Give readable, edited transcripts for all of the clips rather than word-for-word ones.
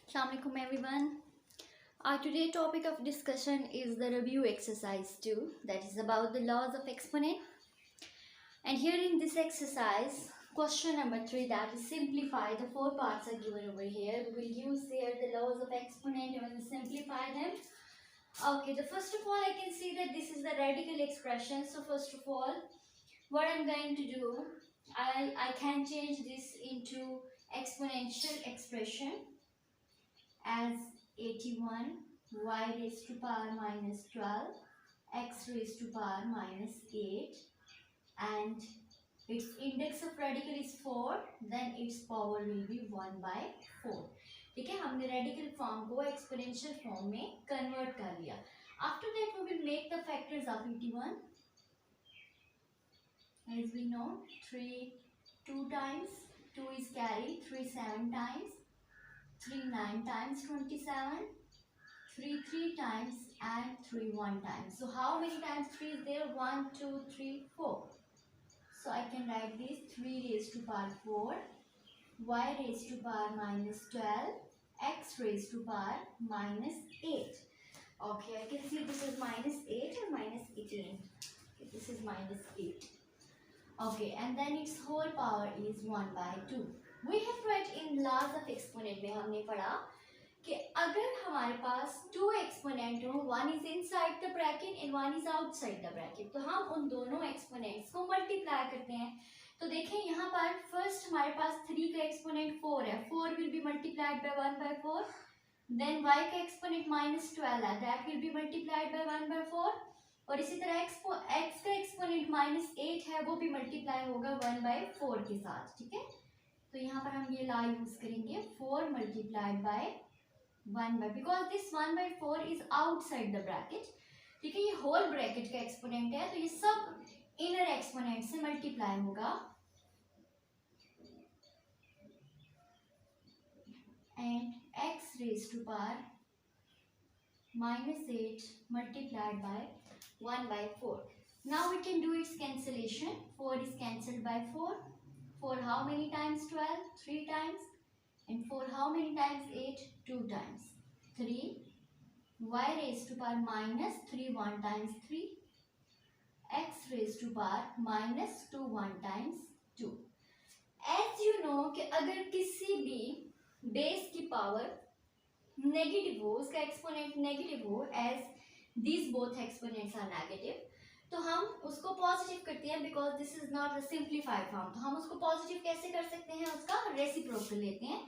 Assalamu alaikum everyone. Our today topic of discussion is the review exercise 2, that is about the laws of exponent. And here in this exercise, question number 3, that is simplify. The four parts are given over here. We will use here the laws of exponent and we will simplify them. Okay, the first of all I can see that this is the radical expression. So first of all, what I'm going to do, I can change this into exponential expression as 81 y raised to power minus 12 x raised to power minus 8 and its index of radical is 4, then its power will be 1 by 4. ठीक है, हमने radical form को exponential form में convert कर लिया. After that we will make the factors of 81. as we know 3 2 times, 2 is carried, 3 7 times, 3 9 times 27, 3 3 times and 3 1 times. So how many times 3 is there? 1 2 3 4. So I can write this 3 raised to power 4, y raised to power minus 12, x raised to power minus 8. Okay, I can see this is minus 8 or minus 18. Okay, this is minus 8. Okay, and then its whole power is 1 by 2. We have read in laws of exponent में हमने पढ़ा कि अगर हमारे पास to exponent हो, one is inside the bracket and one is outside the bracket, तो हम उन दोनों एक्सपोनेंट्स को मल्टीप्लाई करते हैं. तो देखें यहाँ पर फर्स्ट हमारे पास 3 का एक्सपोनेंट 4 है, 4 will be multiplied by 1 by 4. Then y का एक्सपोनेंट माइनस 12 है, that will be multiplied by 1 by 4. और इसी तरह x का एक्सपोनेंट माइनस 8 है, वो भी मल्टीप्लाई होगा 1 by 4 के साथ. ठीक है, तो यहाँ पर हम ये ला यूज करेंगे 4 multiplied by 1 by, because this 1 by 4 is outside the bracket. ठीक है, ये होल ब्रैकेट का एक्सपोनेंट है, तो ये सब इनर एक्सपोनेंट से मल्टीप्लाई होगा. And x raise to power minus 8 multiplied by 1 by 4. Now we can do its cancellation. 4 is cancelled by 4. 4 how many times 12? 3 times. And 4 how many times 8? 2 times. 3. Y raised to power minus 3 1 times 3. X raised to power minus 2 1 times 2. As you know कि अगर किसी भी base की power negative हो, उसका exponent negative हो, as these both exponents are negative, तो हम उसको पॉजिटिव करते हैं because this is not a simplified form. तो हम उसको पॉजिटिव कैसे कर सकते हैं? उसका रेसिप्रोकल लेते हैं.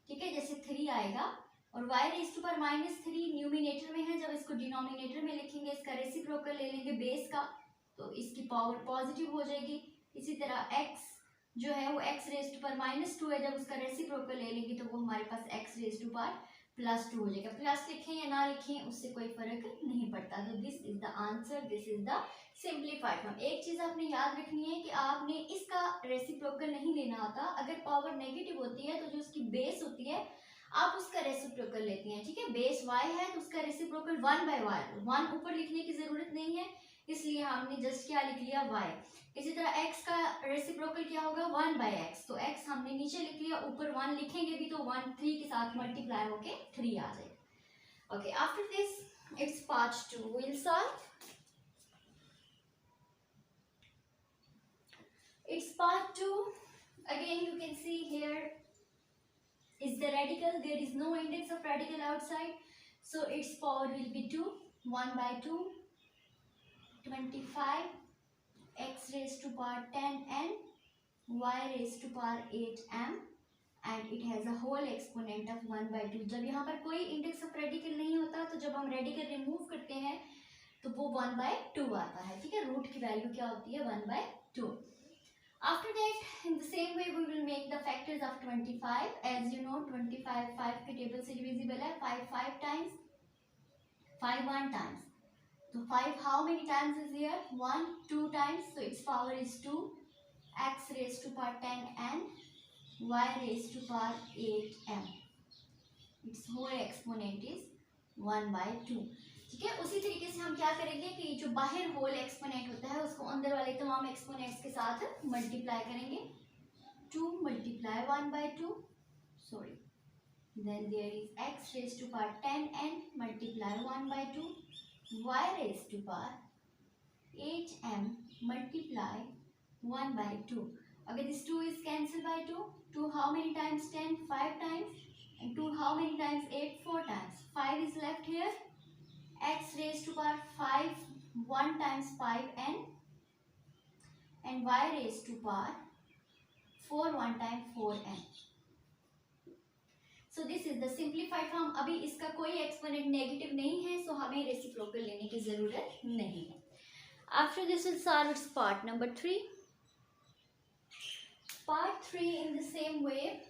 ठीक है, जैसे 3 आएगा और y raise to power minus 3 numerator में है, जब इसको डिनोमिनेटर में लिखेंगे इसका रेसिप्रोकल ले लेंगे बेस का, तो इसकी पावर पॉजिटिव हो जाएगी. इसी तरह x जो है वो x raise to power minus 2 है, जब उसका रेसिप्रोकल ले लेंगे तो वो हमारे पास x raise to power plus 2 हो जाएगा. प्लस लिखें या ना लिखें उससे कोई फर्क नहीं पड़ता. तो this is the answer, this is the simplified form. एक चीज आपने याद रखनी है कि आपने इसका रेसिप्रोकल नहीं लेना होता. अगर पावर नेगेटिव होती है तो जो उसकी बेस होती है आप उसका रेसिप्रोकल लेते हैं. ठीक है, बेस y है तो उसका रेसिप्रोकल 1 by y, 1 ऊपर लिखने की जरूरत नहीं है, इसलिए हमने जस्ट क्या लिख लिया y. इसी तरह x का रेसिप्रोकल क्या होगा? 1 by x, तो x हमने नीचे लिख लिया, ऊपर 1 लिखेंगे भी तो 1 3 के साथ मल्टीप्लाई होके 3 आ जाएगा. Okay, after this it's part 2 will solve. It's part 2. Again you can see here is the radical, there is no index of radical outside, so its power will be 2, 1 by 2, 25 x raised to power 10n, y raised to power 8m, and it has a whole exponent of 1 by 2. जब यहाँ पर कोई index of radical नहीं होता तो जब हम radical remove करते हैं तो वो 1 by 2 आता है. ठीक है, रूट की वैल्यू क्या होती है? 1 by 2. After that, in the same way, we will make the factors of 25. As you know, 25 5 के टेबल से डिविजिबल है. 5 5 times, 5 1 times. So 5 how many times is here? 1 2 times. So its power is 2. X raised to power 10n, y raised to power 8m. Its whole exponent is 1 by 2. ठीक है, उसी तरीके से हम क्या करेंगे कि जो बाहर होल एक्सपोनेंट होता है उसको अंदर वाले तमाम एक्सपोनेंट्स के साथ मल्टीप्लाई करेंगे. 2 multiply 1 by 2, sorry, Then there is x raised to power 10n multiply 1 by 2. Y raised to power 8m multiply 1 by 2. Okay, this 2 is cancelled by 2. 2 how many times 10? 5 times. And 2 how many times 8? 4 times. 5 is left here. X raised to power 5 1 times 5n and y raised to power 4 1 time 4n. So this is the simplified form. अभी इसका कोई exponent negative नहीं है, so हमें reciprocal लेने की जरूरत नहीं है. After this we'll solve its part number 3. Part 3 in the same way.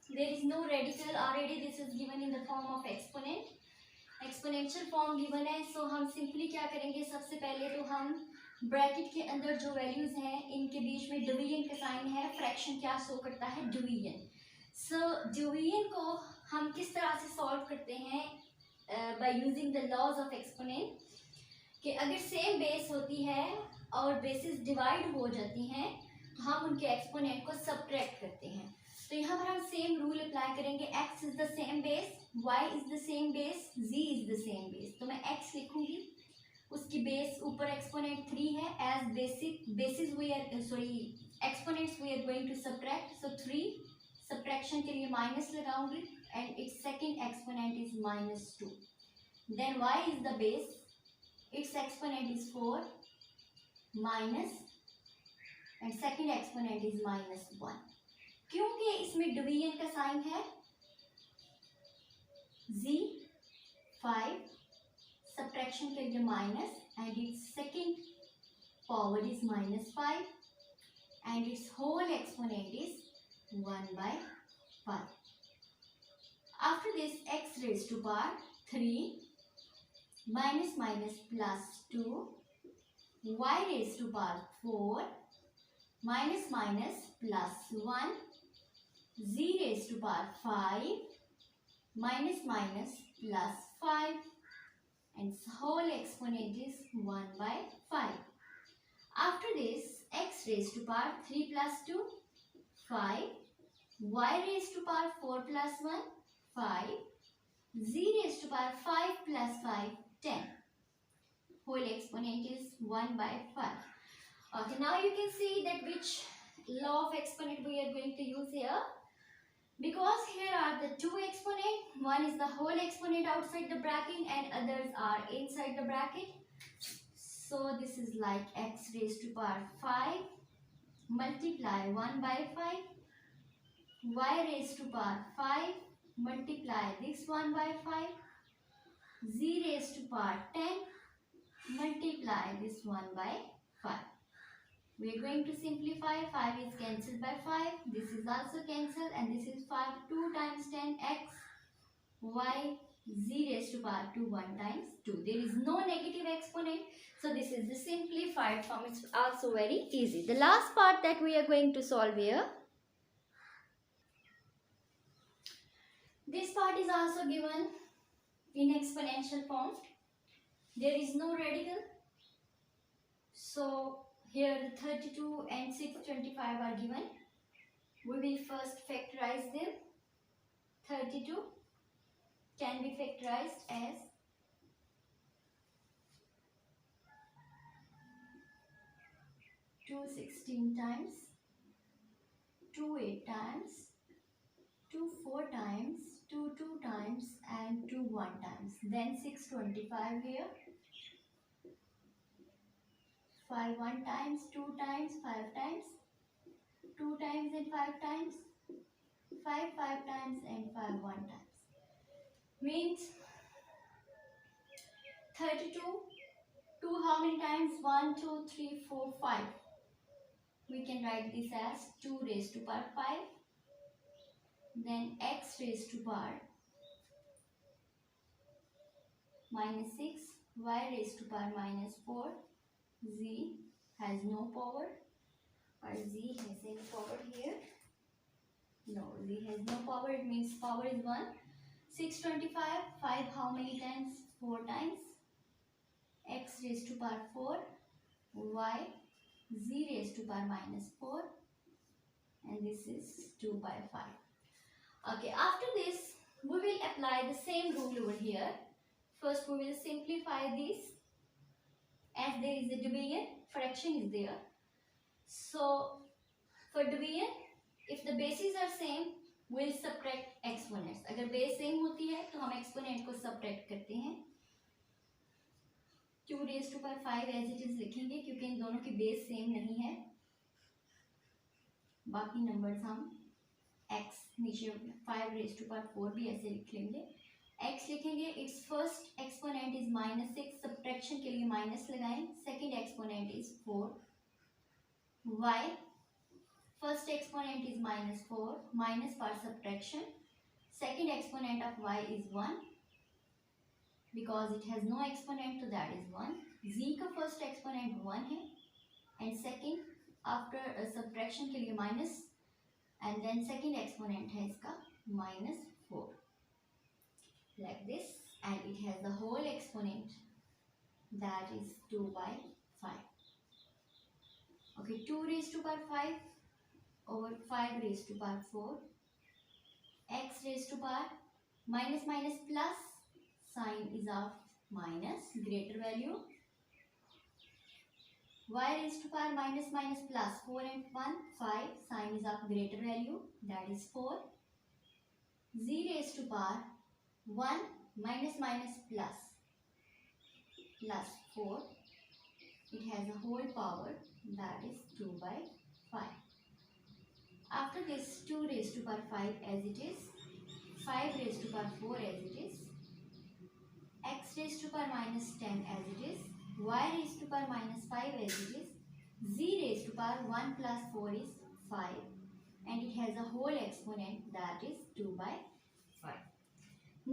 There is no radical. Already this is given in the form of exponent. Exponential form given है. सो हम सिंपली क्या करेंगे, सबसे पहले तो हम ब्रैकेट के अंदर जो वैल्यूज हैं इनके बीच में डिवीजन का साइन है. फ्रैक्शन क्या शो करता है? डिवीजन. सो डिवीजन को हम किस तरह से सॉल्व करते हैं? By using the laws of exponent. कि अगर सेम बेस होती है और बेसिस डिवाइड हो जाती हैं तो हम उनके एक्सपोनेंट को सबट्रैक्ट करते हैं. तो यहाँ पर हम सेम रूल अप्लाई करेंगे. x is the same base, y is the same base, z is the same base. तो मैं x लिखूंगी, उसकी बेस ऊपर एक्सपोनेंट 3 है. As basis we are exponents we are going to subtract. So 3 subtraction के लिए minus लगाऊंगी and it's second exponent is -2. Then y is the base, it's exponent is 4 minus and second exponent is -1. क्योंकि इसमें division का sign है. z 5 subtraction के लिए minus and it's second power is -5 and it's whole exponent is 1 by 5. After this x raised to power 3 minus minus plus 2 y raised to power 4 minus minus plus 1 z raised to power 5 minus minus plus 5 and whole exponent is 1 by 5. After this x raised to power 3 plus 2 5, y raised to power 4 plus 1 5, z raised to power 5 plus 5 10. Whole exponent is 1 by 5. Okay, now you can see that which law of exponent we are going to use here. Because here are the two exponents, one is the whole exponent outside the bracket and others are inside the bracket. So this is like x raised to power 5 multiply 1 by 5, y raised to power 5 multiply this 1 by 5, z raised to power 10 multiply this 1 by 5. We are going to simplify. 5 is cancelled by 5. This is also cancelled and this is 5. 2 times 10 x y z raised to power 2 1 times 2. There is no negative exponent. So this is the simplified form. It's also very easy. The last part that we are going to solve here. This part is also given in exponential form. There is no radical. So here the 32 and 625 are given. We will first factorize them. 32 can be factorized as 2 16 times, 2 8 times, 2 4 times, 2 2 times and 2 1 times. Then 625 here. 5 1 times, 2 times, 5 times, 2 times and 5 times, 5 5 times and 5 1 times. Means 32, 2 how many times? 1, 2, 3, 4, 5. We can write this as 2 raised to power 5. Then x raised to power -6, y raised to power -4. Z has no power or Z has any power here? No, Z has no power. It means power is 1. 625, 5 how many times? 4 times. X raised to power 4, Y, Z raised to power -4 and this is 2 by 5. Okay, after this we will apply the same rule over here. First we will simplify this, as there is a division, fraction is there. So for division, if the bases are same, we'll subtract exponents. अगर base same होती है तो हम exponent को subtract करते हैं. 2 raised to power 5 as it is लिखेंगे क्योंकि इन दोनों की बेस सेम नहीं है. बाकी नंबर्स हम x नीचे 5 raised to power 4 भी ऐसे लिख लेंगे. x लिखेंगे, it's first exponent is -6, subtraction के लिए माइनस लगाएं. Second exponent is 4. y first exponent is -4, minus for subtraction. Second exponent of y is 1 because it has no exponent, so that is 1. z का first exponent 1 है and second after subtraction के लिए minus and then second exponent है इसका -4 like this, and it has the whole exponent that is 2/5. Okay, 2 raised to power 5 over 5 raised to power 4, x raised to power minus minus plus, sign is of minus, greater value, y raised to power minus minus plus, 4 and 1 5, sign is of greater value, that is 4. z raised to power 1 minus minus plus 4, it has a whole power, that is 2/5. After this, 2 raised to power 5 as it is, 5 raised to power 4 as it is, x raised to power -10 as it is, y raised to power -5 as it is, z raised to power 1 plus 4 is 5, and it has a whole exponent, that is 2/5.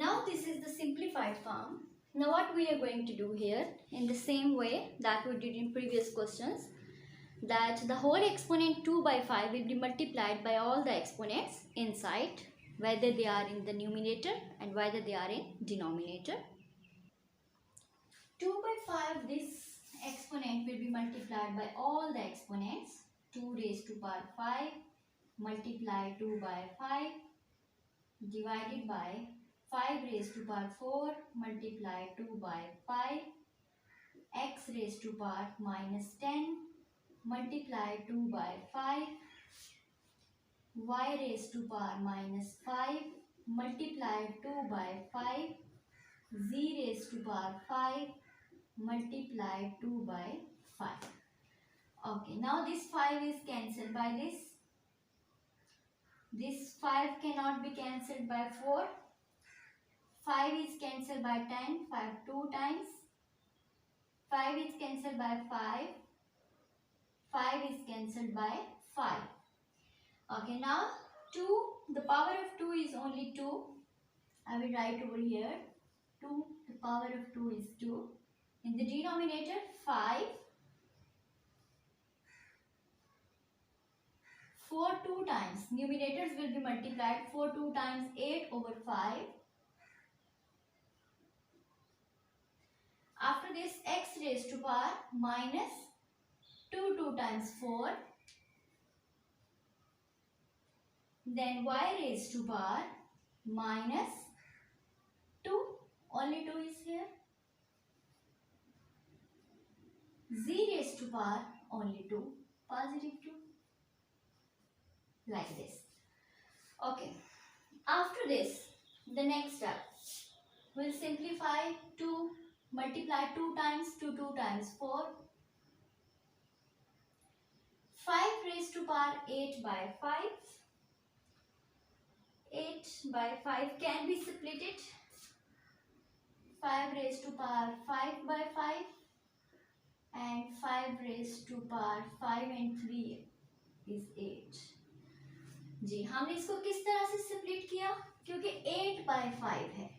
Now this is the simplified form. Now what we are going to do here, in the same way that we did in previous questions, that the whole exponent 2/5 will be multiplied by all the exponents inside, whether they are in the numerator and whether they are in denominator. 2/5, this exponent will be multiplied by all the exponents. 2 raised to power 5 multiply 2/5 divided by 5 raised to power 4 multiply 2/5, x raised to power -10 multiply 2/5, y raised to power -5 multiply 2/5, z raised to power 5 multiply 2/5. Okay, now this 5 is cancelled by this. This 5 cannot be cancelled by 4. 5 is cancelled by 10, 5 2 times. 5 is cancelled by 5. 5 is cancelled by 5. Okay, now 2, the power of 2 is only 2. I will write over here 2, the power of 2 is 2. In the denominator 5, 4 2 times, numerators will be multiplied, 4 2 times 8 over 5. After this, x raised to power minus 2 times 4, then y raised to power minus 2, only 2 is here, z raised to power only 2, positive 2, like this. Okay, after this, the next step, we'll simplify 2, multiply 2 times 2 times 4, 5 raised to power 8/5. 8/5 can be split. 5 raised to power 5/5 and 5 raised to power 5 and 3 is 8. जी, हमने इसको किस तरह से split किया? क्योंकि 8/5 है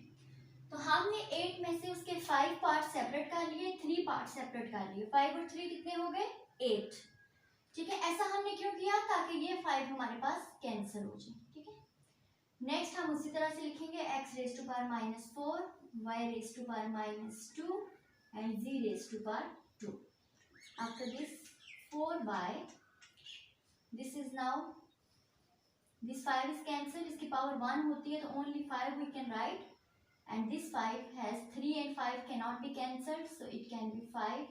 तो हमने 8 में से उसके 5 पार्ट सेपरेट कर लिए, 3 पार्ट सेपरेट कर लिए. 5 और 3 कितने हो गए? 8. ठीक है, ऐसा हमने क्यों किया? ताकि ये 5 हमारे पास कैंसिल हो जाए. ठीक है, नेक्स्ट हम उसी तरह से लिखेंगे x raise to power -4, y raise to power -2 and z raise to power 2. After this 4 by this is now this 5 is cancel, इसकी पावर 1 होती है तो only 5 we can write. and this 5 has 3 and 5 cannot be cancelled, so it can be 5,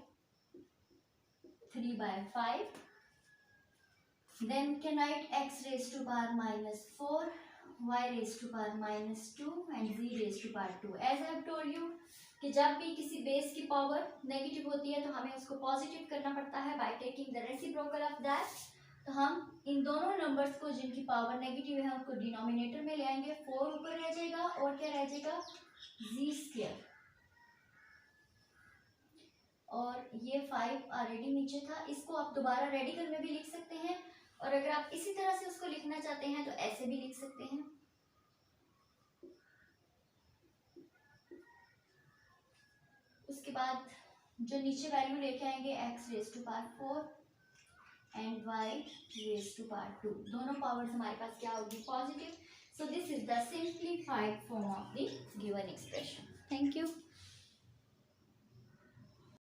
3 by 5. Then we can write x raised to power minus 4, y raised to power minus 2 and z raised to power 2. As I have told you कि जब भी किसी base की power negative होती है तो हमें उसको पॉजिटिव करना पड़ता है by taking the reciprocal of that. तो हम इन दोनों नंबर्स को जिनकी पावर नेगेटिव है उनको डिनोमिनेटर में ले आएंगे. 4 ऊपर रह जाएगा और क्या रह जाएगा, जी स्क्वायर. और ये 5 ऑलरेडी नीचे था, इसको आप दोबारा रेडिकल में भी लिख सकते हैं, और अगर आप इसी तरह से उसको लिखना चाहते हैं तो ऐसे भी लिख सकते हैं. उसके बाद जो नीचे वैल्यू लेके आएंगे x raise to power 4 and y raise to power 2, दोनों पावर्स हमारे पास क्या होगी, positive. So this is the simplified form of the